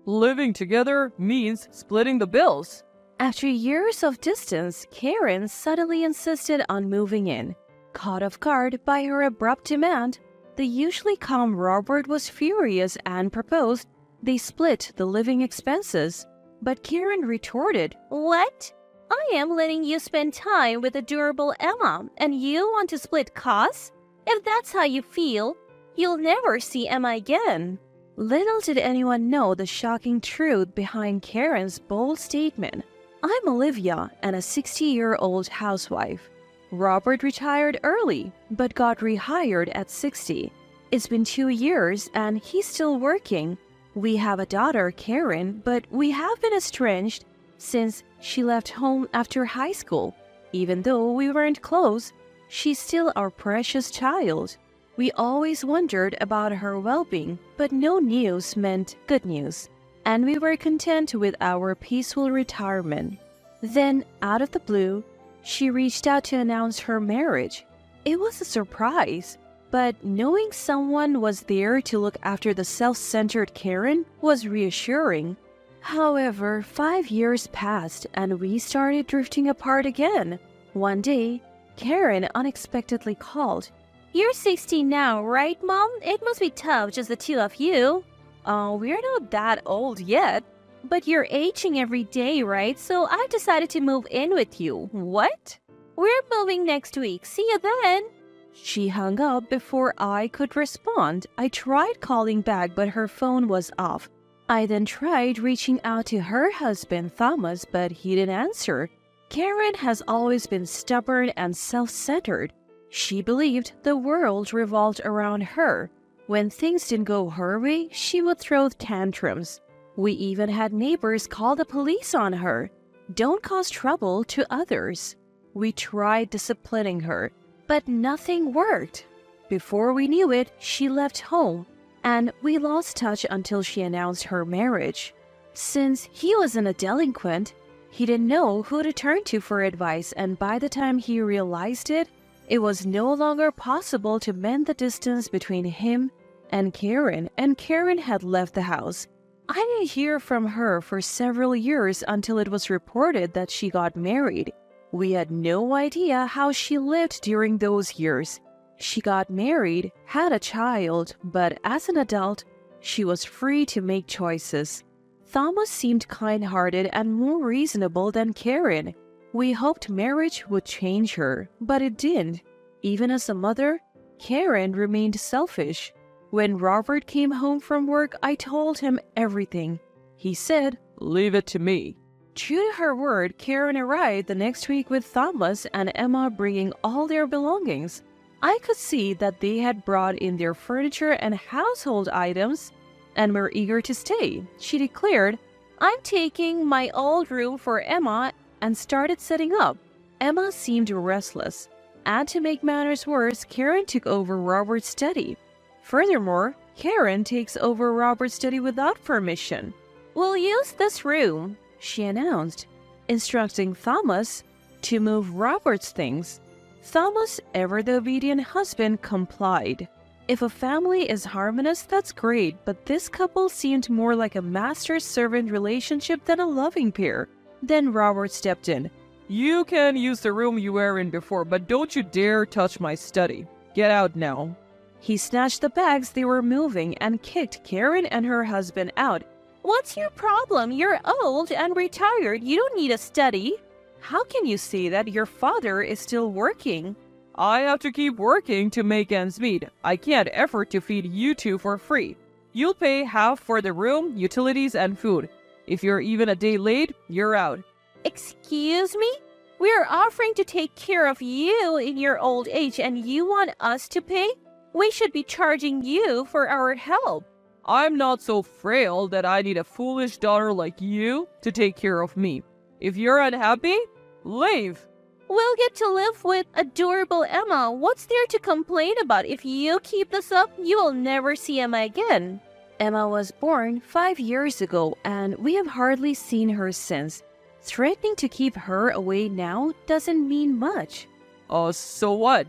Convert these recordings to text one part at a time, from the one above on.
Living together means splitting the bills. After years of distance, Karen suddenly insisted on moving in. Caught off guard by her abrupt demand, the usually calm Robert was furious and proposed they split the living expenses. But Karen retorted, "What? I am letting you spend time with adorable Emma, and you want to split costs? If that's how you feel, you'll never see Emma again." Little did anyone know the shocking truth behind Karen's bold statement. I'm Olivia and a 60-year-old housewife. Robert retired early, but got rehired at 60. It's been 2 years and he's still working. We have a daughter, Karen, but we have been estranged since she left home after high school. Even though we weren't close, she's still our precious child. We always wondered about her well-being, but no news meant good news, and we were content with our peaceful retirement. Then, out of the blue, she reached out to announce her marriage. It was a surprise, but knowing someone was there to look after the self-centered Karen was reassuring. However, 5 years passed and we started drifting apart again. One day, Karen unexpectedly called. "You're 60 now, right, Mom? It must be tough, just the two of you." We're not that old yet. But you're aging every day, right? So I've decided to move in with you." "What?" "We're moving next week. See you then." She hung up before I could respond. I tried calling back, but her phone was off. I then tried reaching out to her husband, Thomas, but he didn't answer. Karen has always been stubborn and self-centered. She believed the world revolved around her. When things didn't go her way, she would throw tantrums. We even had neighbors call the police on her. Don't cause trouble to others. We tried disciplining her, but nothing worked. Before we knew it, she left home, and we lost touch until she announced her marriage. Since he wasn't a delinquent, he didn't know who to turn to for advice, and by the time he realized it, it was no longer possible to mend the distance between him and Karen had left the house. I didn't hear from her for several years until it was reported that she got married. We had no idea how she lived during those years. She got married, had a child, but as an adult, she was free to make choices. Thomas seemed kind-hearted and more reasonable than Karen. We hoped marriage would change her, but it didn't. Even as a mother, Karen remained selfish. When Robert came home from work, I told him everything. He said, "Leave it to me." True to her word, Karen arrived the next week with Thomas and Emma bringing all their belongings. I could see that they had brought in their furniture and household items and were eager to stay. She declared, "I'm taking my old room for Emma," and started setting up. Emma seemed restless. And to make matters worse, Karen took over Robert's study. Furthermore, Karen takes over Robert's study without permission. "We'll use this room," she announced, instructing Thomas to move Robert's things. Thomas, ever the obedient husband, complied. If a family is harmonious, that's great, but this couple seemed more like a master-servant relationship than a loving pair. Then Robert stepped in. "You can use the room you were in before, but don't you dare touch my study. Get out now." He snatched the bags they were moving and kicked Karen and her husband out. "What's your problem? You're old and retired. You don't need a study." "How can you say that? Your father is still working." "I have to keep working to make ends meet. I can't afford to feed you two for free. You'll pay half for the room, utilities, and food. If you're even a day late, you're out." "Excuse me? We're offering to take care of you in your old age and you want us to pay? We should be charging you for our help." "I'm not so frail that I need a foolish daughter like you to take care of me. If you're unhappy, leave." "We'll get to live with adorable Emma. What's there to complain about? If you keep this up, you will never see Emma again." Emma was born 5 years ago, and we have hardly seen her since. Threatening to keep her away now doesn't mean much. So what?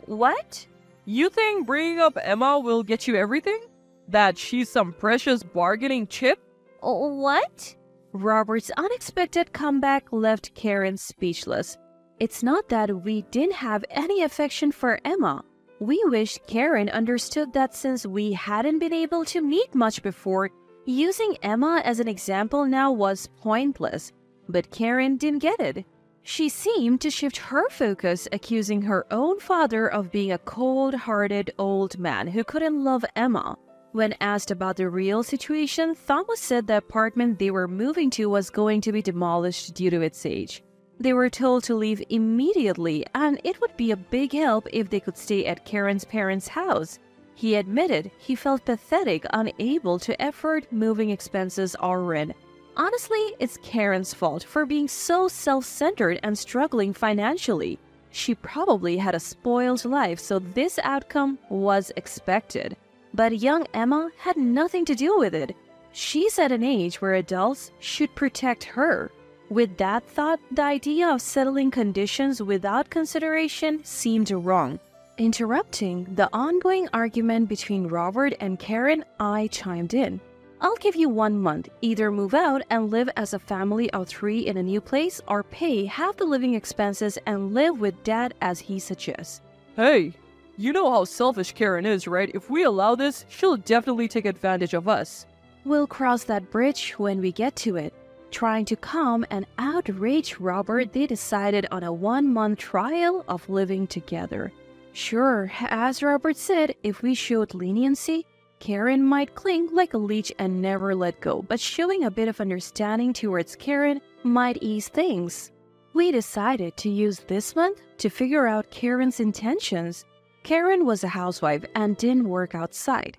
What? You think bringing up Emma will get you everything? That she's some precious bargaining chip? What? Robert's unexpected comeback left Karen speechless. It's not that we didn't have any affection for Emma. We wished Karen understood that since we hadn't been able to meet much before, using Emma as an example now was pointless. But Karen didn't get it. She seemed to shift her focus, accusing her own father of being a cold-hearted old man who couldn't love Emma. When asked about the real situation, Thomas said the apartment they were moving to was going to be demolished due to its age. They were told to leave immediately, and it would be a big help if they could stay at Karen's parents' house. He admitted he felt pathetic, unable to afford moving expenses or rent. Honestly, it's Karen's fault for being so self-centered and struggling financially. She probably had a spoiled life, so this outcome was expected. But young Emma had nothing to do with it. She's at an age where adults should protect her. With that thought, the idea of settling conditions without consideration seemed wrong. Interrupting the ongoing argument between Robert and Karen, I chimed in. I'll give you 1 month. Either move out and live as a family of 3 in a new place, or pay half the living expenses and live with Dad as he suggests. Hey, you know how selfish Karen is, right? If we allow this, she'll definitely take advantage of us. We'll cross that bridge when we get to it. Trying to calm and outrage Robert, they decided on a 1-month trial of living together. Sure, as Robert said, if we showed leniency, Karen might cling like a leech and never let go, but showing a bit of understanding towards Karen might ease things. We decided to use this month to figure out Karen's intentions. Karen was a housewife and didn't work outside.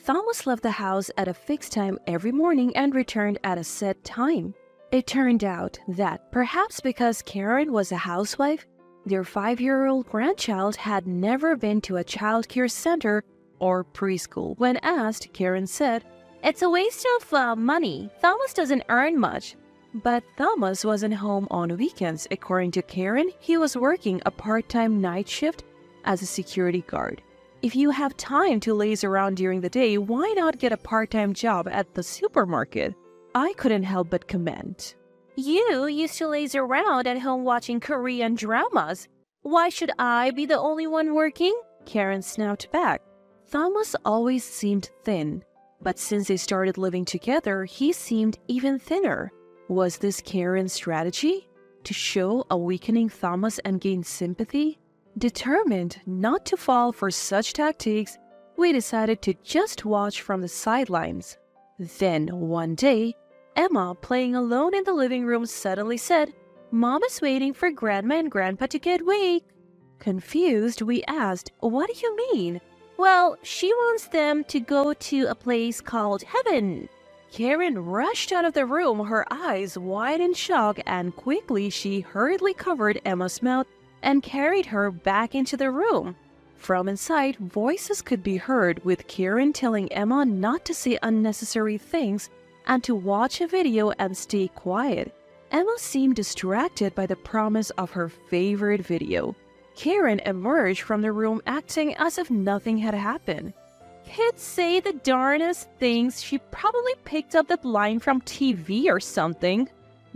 Thomas left the house at a fixed time every morning and returned at a set time. It turned out that, perhaps because Karen was a housewife, their 5-year-old grandchild had never been to a childcare center or preschool. When asked, Karen said, "It's a waste of money. Thomas doesn't earn much." But Thomas wasn't home on weekends. According to Karen, he was working a part-time night shift as a security guard. If you have time to laze around during the day, why not get a part-time job at the supermarket? I couldn't help but comment. You used to laze around at home watching Korean dramas. Why should I be the only one working? Karen snapped back. Thomas always seemed thin, but since they started living together, he seemed even thinner. Was this Karen's strategy? To show a weakening Thomas and gain sympathy? Determined not to fall for such tactics, we decided to just watch from the sidelines. Then, one day, Emma, playing alone in the living room, suddenly said, "Mom is waiting for Grandma and Grandpa to get awake." Confused, we asked, "What do you mean?" "Well, she wants them to go to a place called heaven." Karen rushed out of the room, her eyes wide in shock, and quickly she hurriedly covered Emma's mouth and carried her back into the room. From inside, voices could be heard, with Karen telling Emma not to say unnecessary things and to watch a video and stay quiet. Emma seemed distracted by the promise of her favorite video. Karen emerged from the room acting as if nothing had happened. Kids say the darnest things. She probably picked up that line from TV or something.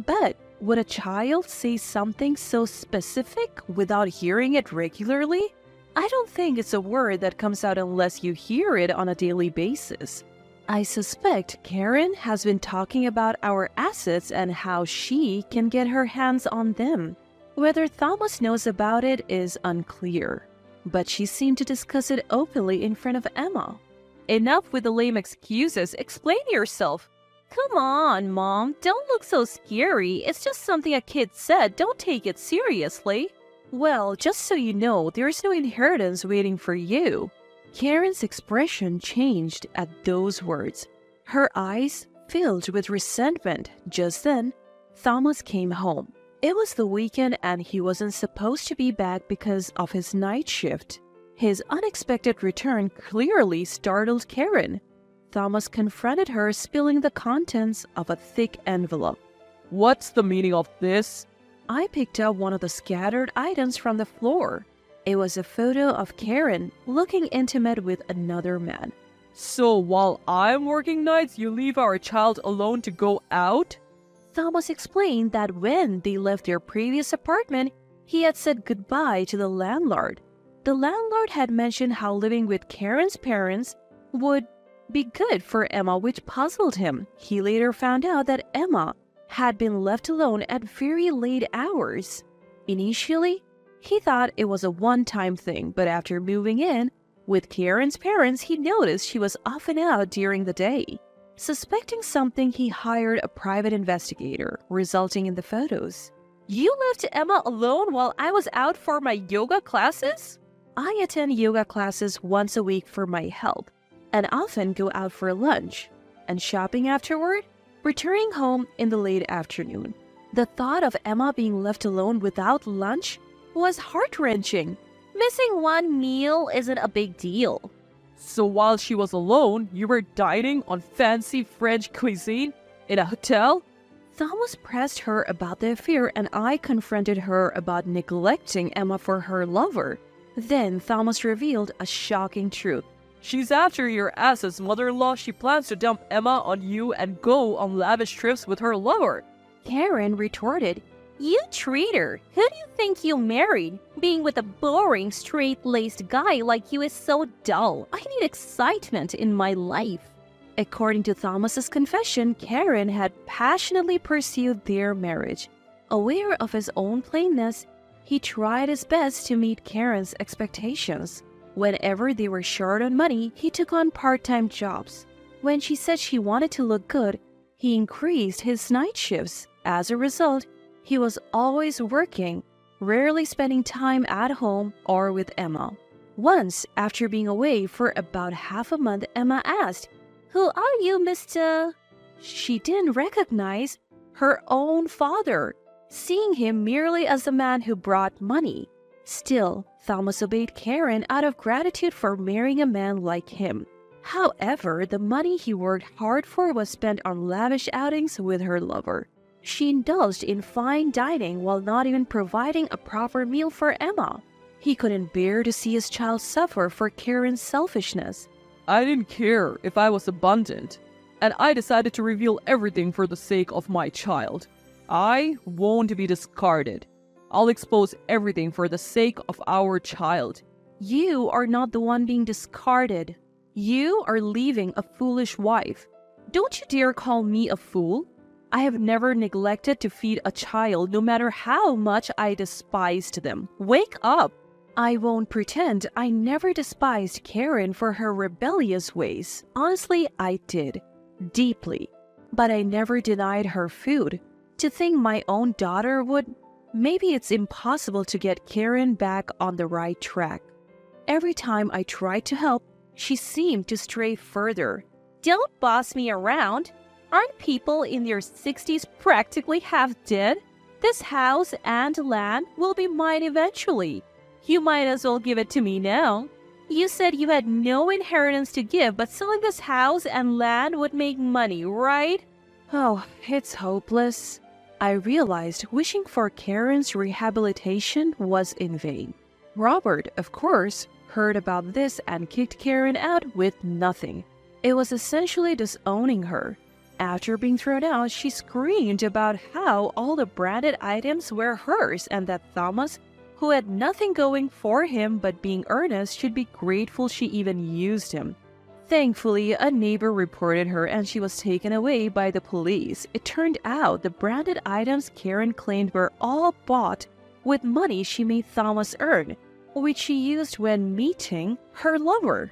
But would a child say something so specific without hearing it regularly? I don't think it's a word that comes out unless you hear it on a daily basis. I suspect Karen has been talking about our assets and how she can get her hands on them. Whether Thomas knows about it is unclear, but she seemed to discuss it openly in front of Emma. Enough with the lame excuses. Explain yourself. Come on, Mom. Don't look so scary. It's just something a kid said. Don't take it seriously. Well, just so you know, there's no inheritance waiting for you. Karen's expression changed at those words. Her eyes filled with resentment. Just then, Thomas came home. It was the weekend and he wasn't supposed to be back because of his night shift. His unexpected return clearly startled Karen. Thomas confronted her, spilling the contents of a thick envelope. What's the meaning of this? I picked up one of the scattered items from the floor. It was a photo of Karen looking intimate with another man. So while I'm working nights, you leave our child alone to go out? Thomas explained that when they left their previous apartment, he had said goodbye to the landlord. The landlord had mentioned how living with Karen's parents would be good for Emma, which puzzled him. He later found out that Emma had been left alone at very late hours. Initially, he thought it was a one-time thing, but after moving in with Karen's parents, he noticed she was often out during the day. Suspecting something, he hired a private investigator, resulting in the photos. You left Emma alone while I was out for my yoga classes? I attend yoga classes once a week for my health, and often go out for lunch and shopping afterward, returning home in the late afternoon. The thought of Emma being left alone without lunch was heart-wrenching. Missing one meal isn't a big deal. So while she was alone, you were dining on fancy French cuisine in a hotel? Thomas pressed her about the affair, and I confronted her about neglecting Emma for her lover. Then Thomas revealed a shocking truth. She's after your ass as mother-in-law. She plans to dump Emma on you and go on lavish trips with her lover. Karen retorted, "You traitor! Who do you think you married? Being with a boring, straight-laced guy like you is so dull. I need excitement in my life." According to Thomas's confession, Karen had passionately pursued their marriage. Aware of his own plainness, he tried his best to meet Karen's expectations. Whenever they were short on money, he took on part-time jobs. When she said she wanted to look good, he increased his night shifts. As a result, he was always working, rarely spending time at home or with Emma. Once, after being away for about half a month, Emma asked, "Who are you, Mr.?" She didn't recognize her own father, seeing him merely as the man who brought money. Still, Thomas obeyed Karen out of gratitude for marrying a man like him. However, the money he worked hard for was spent on lavish outings with her lover. She indulged in fine dining while not even providing a proper meal for Emma. He couldn't bear to see his child suffer for Karen's selfishness. I didn't care if I was abundant, and I decided to reveal everything for the sake of my child. I won't be discarded. I'll expose everything for the sake of our child. You are not the one being discarded. You are leaving a foolish wife. Don't you dare call me a fool. I have never neglected to feed a child, no matter how much I despised them. Wake up! I won't pretend I never despised Karen for her rebellious ways. Honestly, I did. Deeply. But I never denied her food. To think my own daughter would... Maybe it's impossible to get Karen back on the right track. Every time I tried to help, she seemed to stray further. Don't boss me around. Aren't people in their 60s practically half dead? This house and land will be mine eventually. You might as well give it to me now. You said you had no inheritance to give, but selling this house and land would make money, right? Oh, it's hopeless. I realized wishing for Karen's rehabilitation was in vain. Robert, of course, heard about this and kicked Karen out with nothing. It was essentially disowning her. After being thrown out, she screamed about how all the branded items were hers and that Thomas, who had nothing going for him but being earnest, should be grateful she even used him. Thankfully, a neighbor reported her and she was taken away by the police. It turned out the branded items Karen claimed were all bought with money she made Thomas earn, which she used when meeting her lover.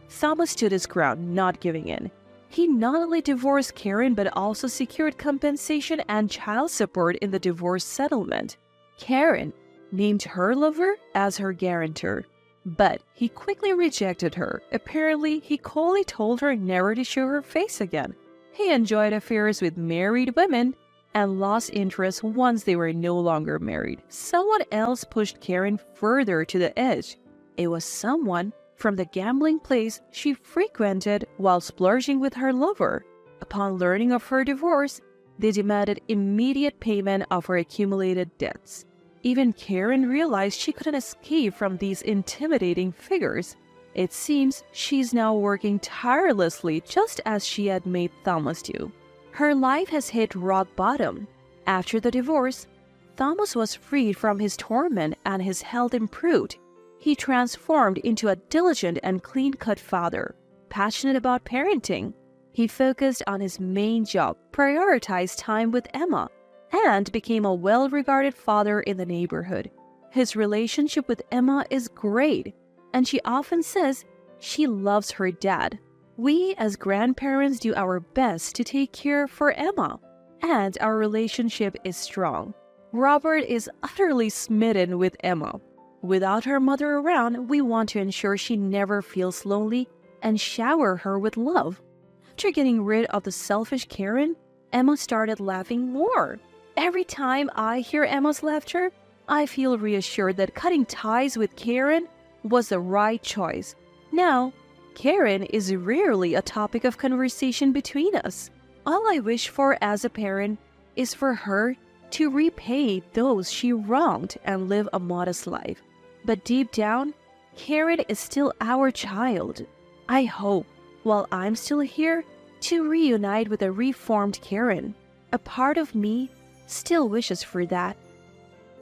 Thomas stood his ground, not giving in. He not only divorced Karen but also secured compensation and child support in the divorce settlement. Karen named her lover as her guarantor, but he quickly rejected her. Apparently, he coldly told her never to show her face again. He enjoyed affairs with married women and lost interest once they were no longer married. Someone else pushed Karen further to the edge. It was someone from the gambling place she frequented while splurging with her lover. Upon learning of her divorce, they demanded immediate payment of her accumulated debts. Even Karen realized she couldn't escape from these intimidating figures. It seems she's now working tirelessly just as she had made Thomas do. Her life has hit rock bottom. After the divorce, Thomas was freed from his torment and his health improved. He transformed into a diligent and clean-cut father, passionate about parenting. He focused on his main job, prioritized time with Emma, and became a well-regarded father in the neighborhood. His relationship with Emma is great, and she often says she loves her dad. We as grandparents do our best to take care for Emma, and our relationship is strong. Robert is utterly smitten with Emma. Without her mother around, we want to ensure she never feels lonely and shower her with love. After getting rid of the selfish Karen, Emma started laughing more. Every time I hear Emma's laughter, I feel reassured that cutting ties with Karen was the right choice. Now, Karen is rarely a topic of conversation between us. All I wish for as a parent is for her to repay those she wronged and live a modest life. But deep down, Karen is still our child. I hope, while I'm still here, to reunite with a reformed Karen. A part of me still wishes for that.